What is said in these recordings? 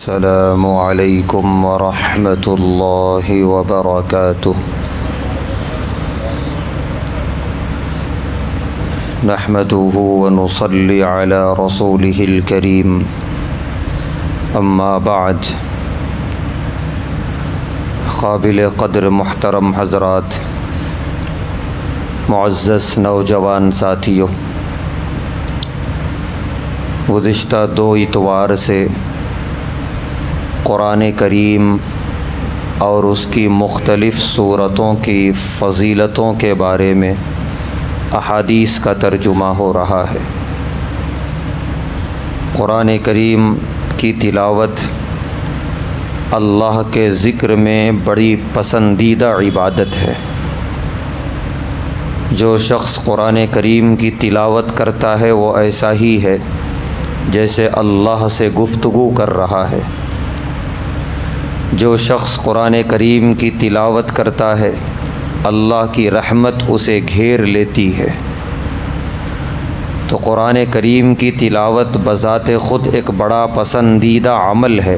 السلام علیکم ورحمۃ اللہ وبرکاتہ۔ نحمده ونصلی علی رسوله الکریم، اما بعد۔ قابل قدر محترم حضرات، معزز نوجوان ساتھیوں، گزشتہ 2 اتوار سے قرآن کریم اور اس کی مختلف صورتوں کی فضیلتوں کے بارے میں احادیث کا ترجمہ ہو رہا ہے۔ قرآن کریم کی تلاوت اللہ کے ذکر میں بڑی پسندیدہ عبادت ہے۔ جو شخص قرآن کریم کی تلاوت کرتا ہے وہ ایسا ہی ہے جیسے اللہ سے گفتگو کر رہا ہے۔ جو شخص قرآن کریم کی تلاوت کرتا ہے اللہ کی رحمت اسے گھیر لیتی ہے۔ تو قرآن کریم کی تلاوت بذات خود ایک بڑا پسندیدہ عمل ہے۔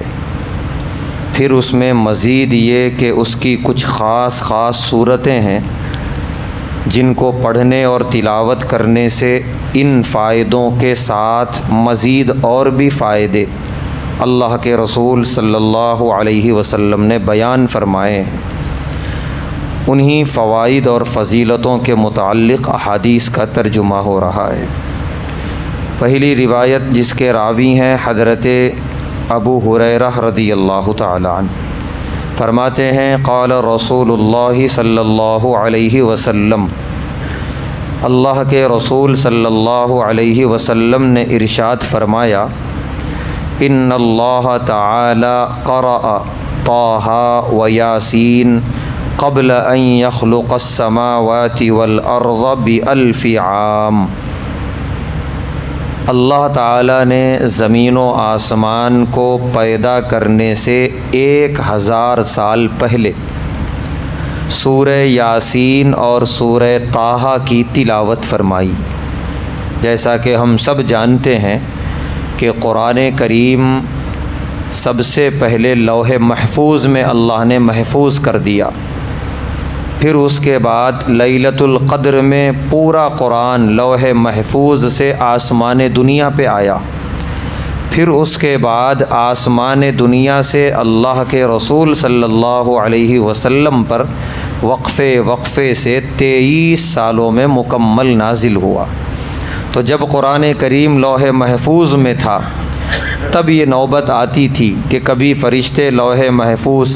پھر اس میں مزید یہ کہ اس کی کچھ خاص صورتیں ہیں جن کو پڑھنے اور تلاوت کرنے سے ان فائدوں کے ساتھ مزید اور بھی فائدے اللہ کے رسول صلی اللہ علیہ وسلم نے بیان فرمائے ہیں۔ انہی فوائد اور فضیلتوں کے متعلق احادیث کا ترجمہ ہو رہا ہے۔ پہلی روایت جس کے راوی ہیں حضرت ابو ہریرہ رضی اللہ تعالی عنہ، فرماتے ہیں قال رسول اللہ صلی اللہ علیہ وسلم، اللہ کے رسول صلی اللہ علیہ وسلم نے ارشاد فرمایا، ان اللہ تعالی قرأ طٰہٰ و یاسین قبل ان یخلق السماوات والارض ب1000 عام۔ اللہ تعالی نے زمین و آسمان کو پیدا کرنے سے 1000 سال پہلے سورہ یاسین اور سورہ طٰہٰ کی تلاوت فرمائی۔ جیسا کہ ہم سب جانتے ہیں کہ قرآن کریم سب سے پہلے لوح محفوظ میں اللہ نے محفوظ کر دیا، پھر اس کے بعد لیلۃ القدر میں پورا قرآن لوح محفوظ سے آسمان دنیا پہ آیا، پھر اس کے بعد آسمان دنیا سے اللہ کے رسول صلی اللہ علیہ وسلم پر وقفے سے 23 سالوں میں مکمل نازل ہوا۔ تو جب قرآن کریم لوح محفوظ میں تھا تب یہ نوبت آتی تھی کہ کبھی فرشتے لوح محفوظ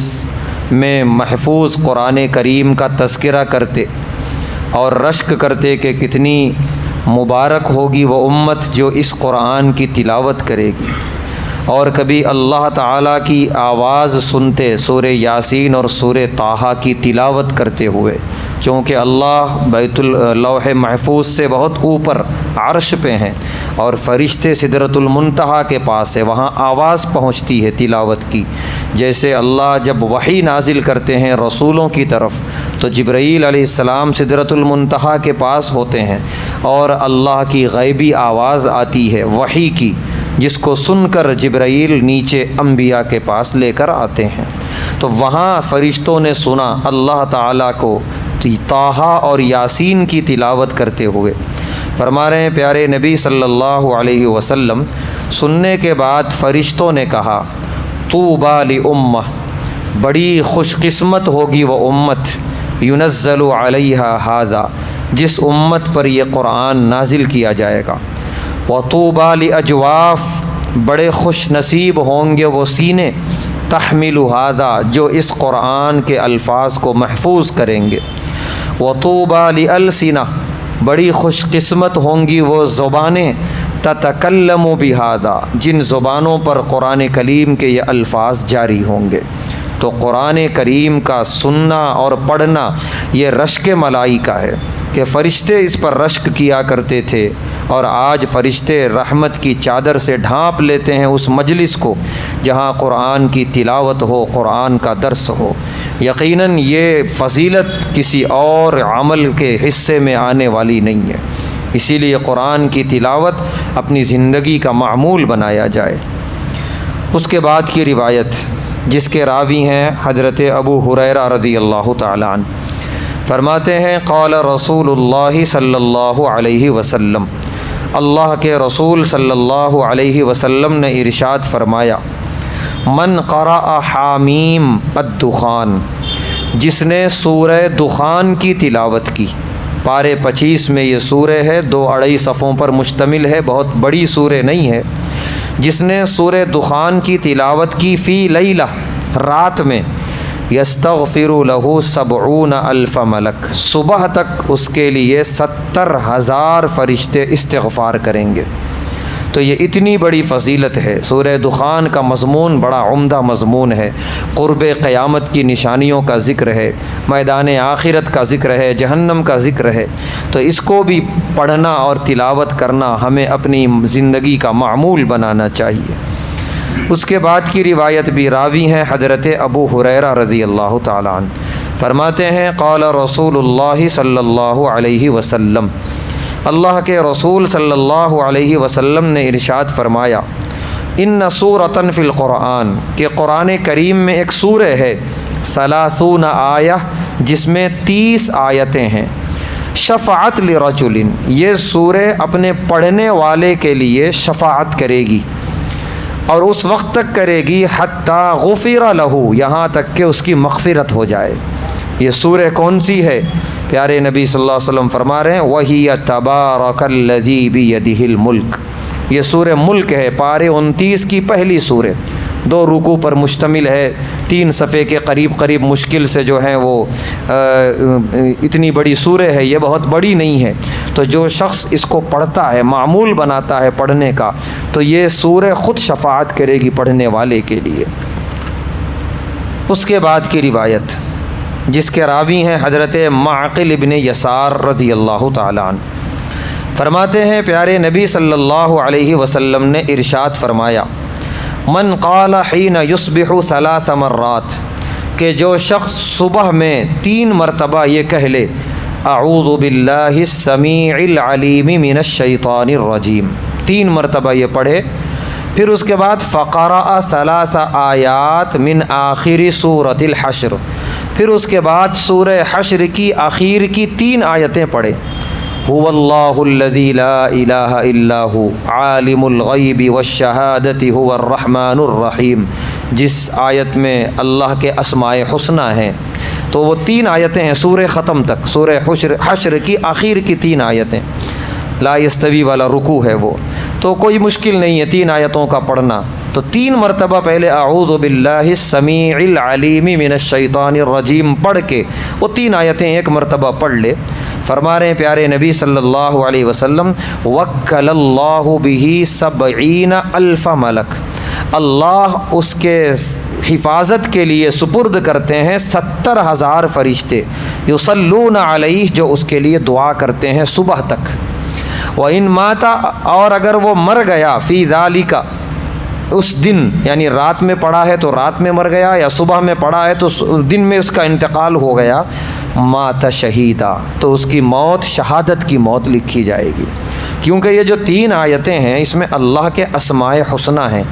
میں محفوظ قرآن کریم کا تذکرہ کرتے اور رشک کرتے کہ کتنی مبارک ہوگی وہ امت جو اس قرآن کی تلاوت کرے گی، اور کبھی اللہ تعالیٰ کی آواز سنتے سورہ یاسین اور سورہ طٰہٰ کی تلاوت کرتے ہوئے، کیونکہ اللہ بیت اللوح محفوظ سے بہت اوپر عرش پہ ہیں اور فرشتے سدرۃ المنتہا کے پاس ہے، وہاں آواز پہنچتی ہے تلاوت کی۔ جیسے اللہ جب وحی نازل کرتے ہیں رسولوں کی طرف تو جبرائیل علیہ السلام سدرۃ المنتہا کے پاس ہوتے ہیں اور اللہ کی غیبی آواز آتی ہے وحی کی، جس کو سن کر جبرائیل نیچے انبیاء کے پاس لے کر آتے ہیں۔ تو وہاں فرشتوں نے سنا اللہ تعالیٰ کو طٰہٰ اور یاسین کی تلاوت کرتے ہوئے۔ فرما رہے ہیں پیارے نبی صلی اللہ علیہ وسلم، سننے کے بعد فرشتوں نے کہا، طوبیٰ لأمہ، بڑی خوش قسمت ہوگی وہ امت، ینزل علیہا ھذا، جس امت پر یہ قرآن نازل کیا جائے گا۔ وطوبیٰ لأجواف، بڑے خوش نصیب ہوں گے وہ سینے، تحمل ھذا، جو اس قرآن کے الفاظ کو محفوظ کریں گے۔ وطوبیٰ لألسنہ، بڑی خوش قسمت ہوں گی وہ زبانیں، تتکلم بھذا، جن زبانوں پر قرآن کریم کے یہ الفاظ جاری ہوں گے۔ تو قرآن کریم کا سننا اور پڑھنا یہ رشک ملائکہ ہے کہ فرشتے اس پر رشک کیا کرتے تھے، اور آج فرشتے رحمت کی چادر سے ڈھانپ لیتے ہیں اس مجلس کو جہاں قرآن کی تلاوت ہو، قرآن کا درس ہو۔ یقیناً یہ فضیلت کسی اور عمل کے حصے میں آنے والی نہیں ہے، اسی لیے قرآن کی تلاوت اپنی زندگی کا معمول بنایا جائے۔ اس کے بعد کی روایت جس کے راوی ہیں حضرت ابو ہریرہ رضی اللہ تعالیٰ عنہ، فرماتے ہیں قال رسول اللہ صلی اللہ علیہ وسلم، اللہ کے رسول صلی اللہ علیہ وسلم نے ارشاد فرمایا، من قرأ حامیم الدخان، جس نے سورہ دخان کی تلاوت کی۔ پارے 25 میں یہ سورہ ہے، 2-2.5 صفحوں پر مشتمل ہے، بہت بڑی سورہ نہیں ہے۔ جس نے سورہ دخان کی تلاوت کی فی لیلہ، رات میں، یستغفر لہ 70,000 ملک، صبح تک اس کے لیے 70,000 فرشتے استغفار کریں گے۔ تو یہ اتنی بڑی فضیلت ہے۔ سورہ دخان کا مضمون بڑا عمدہ مضمون ہے، قرب قیامت کی نشانیوں کا ذکر ہے، میدان آخرت کا ذکر ہے، جہنم کا ذکر ہے۔ تو اس کو بھی پڑھنا اور تلاوت کرنا ہمیں اپنی زندگی کا معمول بنانا چاہیے۔ اس کے بعد کی روایت بھی راوی ہیں حضرت ابو ہریرہ رضی اللہ تعالیٰ عنہ، فرماتے ہیں قال رسول اللہ صلی اللہ علیہ وسلم، اللہ کے رسول صلی اللہ علیہ وسلم نے ارشاد فرمایا، ان سورۃ فی القرآن، کہ قرآن کریم میں ایک سورہ ہے، 30 آیہ، جس میں 30 آیتیں ہیں، شفاعت لرجل، یہ سورہ اپنے پڑھنے والے کے لیے شفاعت کرے گی، اور اس وقت تک کرے گی حتیٰ غفر لہ، یہاں تک کہ اس کی مغفرت ہو جائے۔ یہ سورہ کون سی ہے؟ پیارے نبی صلی اللہ علیہ وسلم فرما رہے ہیں وَهِيَ تَبَارَكَ الَّذِي بِيَدِهِ الْمُلْكُ، یہ سورہ ملک ہے، پارے 29 کی پہلی سورہ، 2 رکوع پر مشتمل ہے، 3 صفحے کے قریب مشکل سے جو ہیں وہ اتنی بڑی سورہ ہے، یہ بہت بڑی نہیں ہے۔ تو جو شخص اس کو پڑھتا ہے، معمول بناتا ہے پڑھنے کا، تو یہ سورہ خود شفاعت کرے گی پڑھنے والے کے لیے۔ اس کے بعد کی روایت جس کے راوی ہیں حضرت معقل ابن یسار رضی اللہ تعالیٰ عنہ، فرماتے ہیں پیارے نبی صلی اللہ علیہ وسلم نے ارشاد فرمایا، من قال حین یصبح 3 مرات، کہ جو شخص صبح میں 3 مرتبہ یہ کہہ لے، اعوذ باللہ السمیع العلیم من الشیطان الرجیم، 3 مرتبہ یہ پڑھے، پھر اس کے بعد فقرأ 3 آیات من آخر سورۃ الحشر، پھر اس کے بعد سورہ حشر کی آخر کی 3 آیتیں پڑھے، هو اللہ الذی لا الہ الا هو عالم الغیب والشہادۃ هو الرحمن الرحیم، جس آیت میں اللہ کے اسماء حسنی ہیں۔ تو وہ 3 آیتیں ہیں سورہ ختم تک، سورہ حشر کی آخر کی 3 آیتیں، لا یستوی والا رکوع ہے وہ، تو کوئی مشکل نہیں ہے 3 آیتوں کا پڑھنا۔ تو 3 مرتبہ پہلے اعوذ باللہ السمیع العلیم من الشیطان الرجیم پڑھ کے وہ 3 آیتیں 1 مرتبہ پڑھ لے۔ فرما رہے ہیں پیارے نبی صلی اللہ علیہ وسلم، وکل اللہ بہ 70,000 ملک، اللہ اس کے حفاظت کے لیے سپرد کرتے ہیں 70,000 فرشتے، یصلون علیہ، جو اس کے لیے دعا کرتے ہیں صبح تک۔ وَإِن مَاتَ، اور اگر وہ مر گیا، فی ذالک، اس دن، یعنی رات میں پڑھا ہے تو رات میں مر گیا، یا صبح میں پڑھا ہے تو دن میں اس کا انتقال ہو گیا، مات شہیدا، تو اس کی موت شہادت کی موت لکھی جائے گی۔ کیونکہ یہ جو 3 آیتیں ہیں اس میں اللہ کے اسماء حسنی ہیں،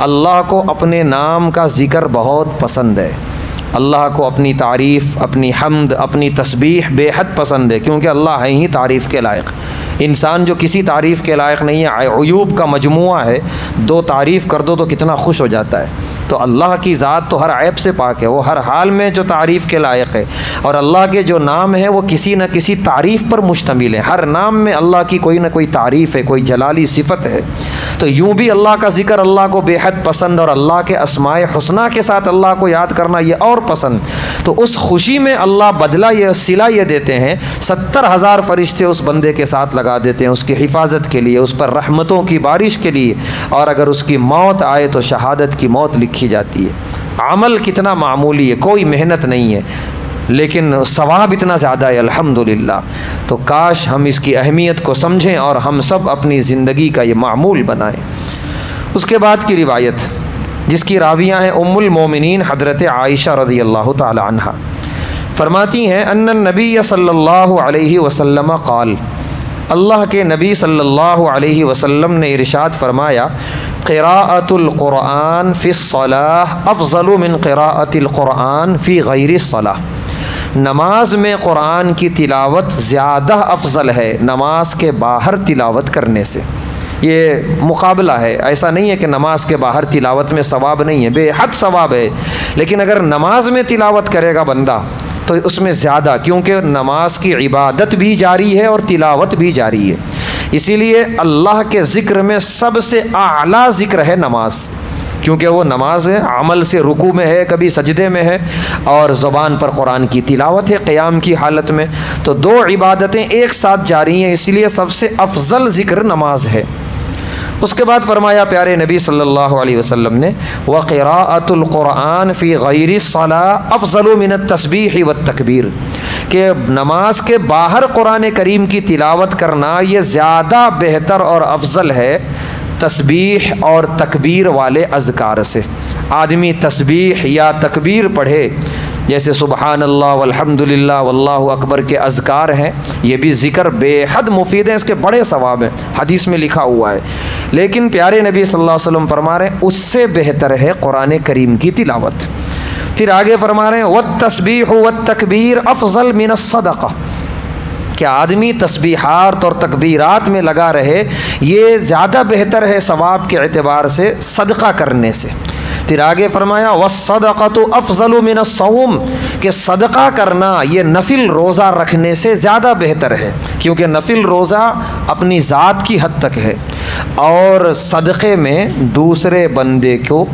اللہ کو اپنے نام کا ذکر بہت پسند ہے، اللہ کو اپنی تعریف، اپنی حمد، اپنی تسبیح بے حد پسند ہے، کیونکہ اللہ ہے ہی تعریف کے لائق۔ انسان جو کسی تعریف کے لائق نہیں ہے، عیوب کا مجموعہ ہے، 2 تعریف کر دو تو کتنا خوش ہو جاتا ہے۔ تو اللہ کی ذات تو ہر عیب سے پاک ہے، وہ ہر حال میں جو تعریف کے لائق ہے، اور اللہ کے جو نام ہیں وہ کسی نہ کسی تعریف پر مشتمل ہے، ہر نام میں اللہ کی کوئی نہ کوئی تعریف ہے، کوئی جلالی صفت ہے۔ تو یوں بھی اللہ کا ذکر اللہ کو بے حد پسند، اور اللہ کے اسماء حسنی کے ساتھ اللہ کو یاد کرنا یہ اور پسند۔ تو اس خوشی میں اللہ بدلہ یہ صلہ یہ دیتے ہیں، 70,000 فرشتے اس بندے کے ساتھ لگا دیتے ہیں اس کی حفاظت کے لیے، اس پر رحمتوں کی بارش کے لیے، اور اگر اس کی موت آئے تو شہادت کی موت لکھی جاتی ہے۔ عمل کتنا معمولی ہے، کوئی محنت نہیں ہے، لیکن ثواب اتنا زیادہ ہے الحمدللہ۔ تو کاش ہم اس کی اہمیت کو سمجھیں اور ہم سب اپنی زندگی کا یہ معمول بنائیں۔ اس کے بعد کی روایت جس کی راویہ ہیں ام المومنین حضرت عائشہ رضی اللہ تعالی عنہ، فرماتی ہیں ان النبی صلی اللہ علیہ وسلم قال، اللہ کے نبی صلی اللہ علیہ وسلم نے ارشاد فرمایا، قراءۃ القرآن فی الصلاۃ افضل من قراءۃ القرآن فی غیر الصلاۃ، نماز میں قرآن کی تلاوت زیادہ افضل ہے نماز کے باہر تلاوت کرنے سے۔ یہ مقابلہ ہے، ایسا نہیں ہے کہ نماز کے باہر تلاوت میں ثواب نہیں ہے، بے حد ثواب ہے، لیکن اگر نماز میں تلاوت کرے گا بندہ تو اس میں زیادہ، کیونکہ نماز کی عبادت بھی جاری ہے اور تلاوت بھی جاری ہے۔ اسی لیے اللہ کے ذکر میں سب سے اعلیٰ ذکر ہے نماز، کیونکہ وہ نماز ہے، عمل سے رکوع میں ہے، کبھی سجدے میں ہے، اور زبان پر قرآن کی تلاوت ہے قیام کی حالت میں، تو دو عبادتیں ایک ساتھ جاری ہیں، اسی لیے سب سے افضل ذکر نماز ہے۔ اس کے بعد فرمایا پیارے نبی صلی اللہ علیہ وسلم نے وَقِرَاءَةُ الْقُرْآنِ فِي غَيْرِ الصَّلَاةِ أَفْضَلُ مِنَ التَّسْبِيحِ وَالتَّكْبِيرِ، کہ نماز کے باہر قرآن کریم کی تلاوت کرنا یہ زیادہ بہتر اور افضل ہے تسبیح اور تکبیر والے اذکار سے۔ آدمی تسبیح یا تکبیر پڑھے، جیسے سبحان اللہ والحمد للہ واللہ اکبر کے اذکار ہیں، یہ بھی ذکر بے حد مفید ہیں، اس کے بڑے ثواب ہیں، حدیث میں لکھا ہوا ہے، لیکن پیارے نبی صلی اللہ علیہ وسلم فرما رہے ہیں اس سے بہتر ہے قرآن کریم کی تلاوت۔ پھر آگے فرما رہے ہیں والتسبیح والتکبیر افضل من الصدقہ، کہ آدمی تسبیحات اور تکبیرات میں لگا رہے، یہ زیادہ بہتر ہے ثواب کے اعتبار سے صدقہ کرنے سے۔ پھر آگے فرمایا والصدقۃ افضل من الصوم، کہ صدقہ کرنا یہ نفل روزہ رکھنے سے زیادہ بہتر ہے، کیونکہ نفل روزہ اپنی ذات کی حد تک ہے، اور صدقے میں دوسرے بندے کو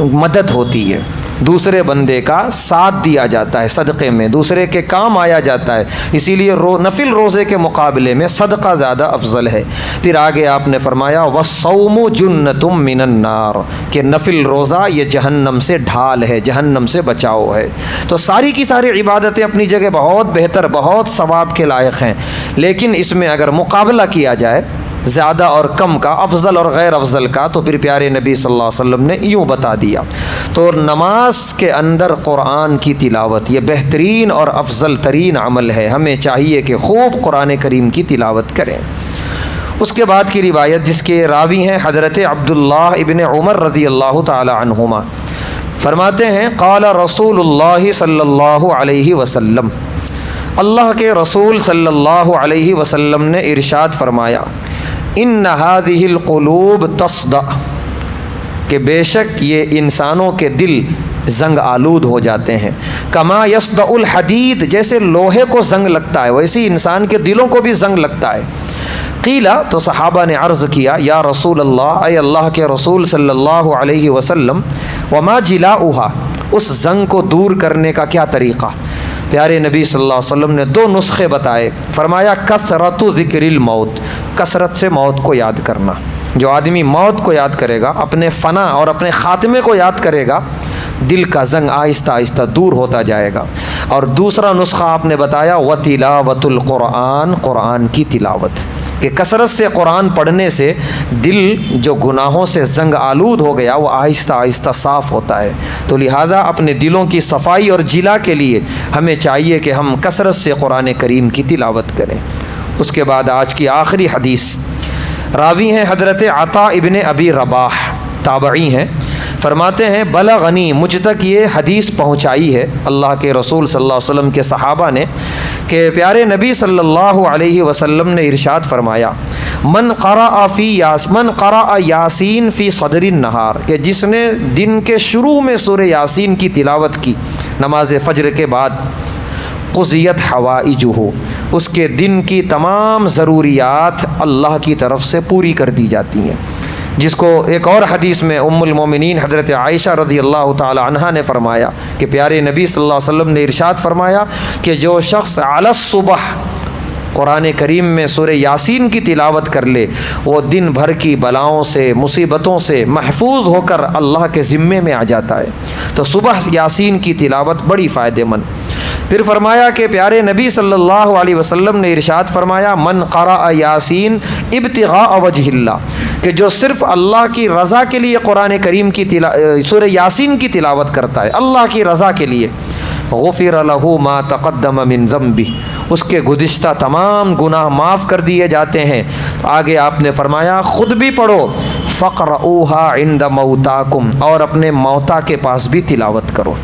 مدد ہوتی ہے، دوسرے بندے کا ساتھ دیا جاتا ہے، صدقے میں دوسرے کے کام آیا جاتا ہے، اسی لیے نفل روزے کے مقابلے میں صدقہ زیادہ افضل ہے۔ پھر آگے آپ نے فرمایا والصوم جنۃ من النار، کہ نفل روزہ یہ جہنم سے ڈھال ہے، جہنم سے بچاؤ ہے۔ تو ساری کی ساری عبادتیں اپنی جگہ بہت بہتر، بہت ثواب کے لائق ہیں، لیکن اس میں اگر مقابلہ کیا جائے زیادہ اور کم کا، افضل اور غیر افضل کا، تو پھر پیارے نبی صلی اللہ علیہ وسلم نے یوں بتا دیا۔ تو نماز کے اندر قرآن کی تلاوت یہ بہترین اور افضل ترین عمل ہے، ہمیں چاہیے کہ خوب قرآن کریم کی تلاوت کریں۔ اس کے بعد کی روایت جس کے راوی ہیں حضرت عبداللہ ابن عمر رضی اللہ تعالی عنہما، فرماتے ہیں قال رسول اللہ صلی اللہ علیہ وسلم، اللہ کے رسول صلی اللہ علیہ وسلم نے ارشاد فرمایا ان هذه القلوب تصدع، کہ بے شک یہ انسانوں کے دل زنگ آلود ہو جاتے ہیں، کما یصدع الحدید، جیسے لوہے کو زنگ لگتا ہے ویسے انسان کے دلوں کو بھی زنگ لگتا ہے۔ قیلا، تو صحابہ نے عرض کیا یا رسول اللہ، اے اللہ کے رسول صلی اللہ علیہ وسلم، وما جلاؤها، اس زنگ کو دور کرنے کا کیا طریقہ؟ پیارے نبی صلی اللہ علیہ وسلم نے دو نسخے بتائے، فرمایا کثرت ذکر الموت، کثرت سے موت کو یاد کرنا۔ جو آدمی موت کو یاد کرے گا، اپنے فنا اور اپنے خاتمے کو یاد کرے گا، دل کا زنگ آہستہ آہستہ دور ہوتا جائے گا۔ اور دوسرا نسخہ آپ نے بتایا وتلاوت القرآن، قرآن کی تلاوت، کہ کثرت سے قرآن پڑھنے سے دل جو گناہوں سے زنگ آلود ہو گیا وہ آہستہ آہستہ صاف ہوتا ہے۔ تو لہٰذا اپنے دلوں کی صفائی اور جلا کے لیے ہمیں چاہیے کہ ہم کثرت سے قرآن کریم کی تلاوت کریں۔ اس کے بعد آج کی آخری حدیث، راوی ہیں حضرت عطا ابن ابی رباح، تابعی ہیں، فرماتے ہیں بلغنی، مجھ تک یہ حدیث پہنچائی ہے اللہ کے رسول صلی اللہ علیہ وسلم کے صحابہ نے، کہ پیارے نبی صلی اللہ علیہ وسلم نے ارشاد فرمایا من قرأ یاسین فی صدر النہار، کہ جس نے دن کے شروع میں سورہ یاسین کی تلاوت کی نماز فجر کے بعد، قضیت حوائجہ، اس کے دن کی تمام ضروریات اللہ کی طرف سے پوری کر دی جاتی ہیں۔ جس کو ایک اور حدیث میں ام المومنین حضرت عائشہ رضی اللہ تعالی عنہا نے فرمایا کہ پیارے نبی صلی اللہ علیہ وسلم نے ارشاد فرمایا کہ جو شخص علی الصبح قرآن کریم میں سورہ یاسین کی تلاوت کر لے، وہ دن بھر کی بلاؤں سے، مصیبتوں سے محفوظ ہو کر اللہ کے ذمے میں آ جاتا ہے۔ تو صبح یاسین کی تلاوت بڑی فائدہ مند۔ پھر فرمایا کہ پیارے نبی صلی اللہ علیہ وسلم نے ارشاد فرمایا من قرأ یاسین ابتغاء وجہ اللہ، کہ جو صرف اللہ کی رضا کے لیے قرآن کریم کی سورہ یاسین کی تلاوت کرتا ہے، اللہ کی رضا کے لیے، غفر لہ ما تقدم من ذنبہ، اس کے گزشتہ تمام گناہ معاف کر دیے جاتے ہیں۔ آگے آپ نے فرمایا خود بھی پڑھو فقرؤوها عند موتاکم، اور اپنے موتا کے پاس بھی تلاوت کرو۔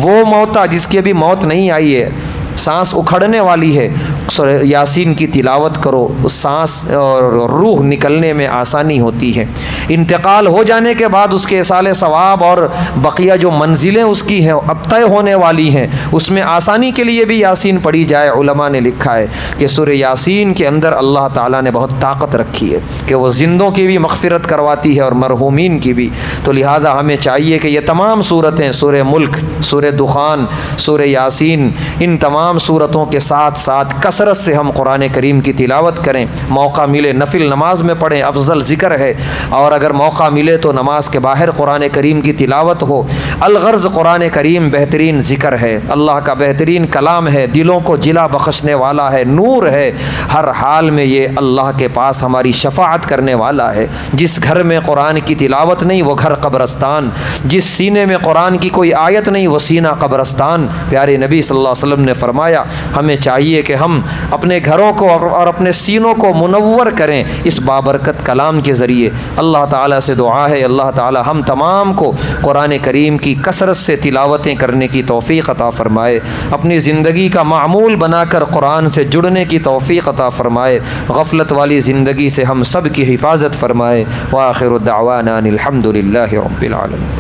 وہ موتا جس کی ابھی موت نہیں آئی ہے، سانس اکھڑنے والی ہے، سورہ یاسین کی تلاوت کرو، سانس اور روح نکلنے میں آسانی ہوتی ہے۔ انتقال ہو جانے کے بعد اس کے ایصال ثواب اور بقیہ جو منزلیں اس کی ہیں اب طے ہونے والی ہیں، اس میں آسانی کے لیے بھی یاسین پڑھی جائے۔ علماء نے لکھا ہے کہ سورہ یاسین کے اندر اللہ تعالیٰ نے بہت طاقت رکھی ہے کہ وہ زندوں کی بھی مغفرت کرواتی ہے اور مرحومین کی بھی۔ تو لہذا ہمیں چاہیے کہ یہ تمام صورتیں، سورہ ملک، سورہ دخان، سورہ یاسین، ان تمام صورتوں کے ساتھ ساتھ کثرت سے ہم قرآن کریم کی تلاوت کریں۔ موقع ملے نفل نماز میں پڑھیں، افضل ذکر ہے، اور اگر موقع ملے تو نماز کے باہر قرآن کریم کی تلاوت ہو۔ الغرض قرآن کریم بہترین ذکر ہے، اللہ کا بہترین کلام ہے، دلوں کو جلا بخشنے والا ہے، نور ہے۔ ہر حال میں یہ اللہ کے پاس ہماری شفاعت کرنے والا ہے۔ جس گھر میں قرآن کی تلاوت نہیں وہ گھر قبرستان، جس سینے میں قرآن کی کوئی آیت نہیں وہ سینہ قبرستان۔ پیارے نبی صلی اللہ علیہ وسلم نے فرمایا ہمیں چاہیے کہ ہم اپنے گھروں کو اور اپنے سینوں کو منور کریں اس بابرکت کلام کے ذریعے۔ اللہ تعالیٰ سے دعا ہے اللہ تعالیٰ ہم تمام کو قرآن کریم کی کثرت سے تلاوتیں کرنے کی توفیق عطا فرمائے، اپنی زندگی کا معمول بنا کر قرآن سے جڑنے کی توفیق عطا فرمائے، غفلت والی زندگی سے ہم سب کی حفاظت فرمائے۔ وآخر دعوانا ان الحمد للہ رب العالمین۔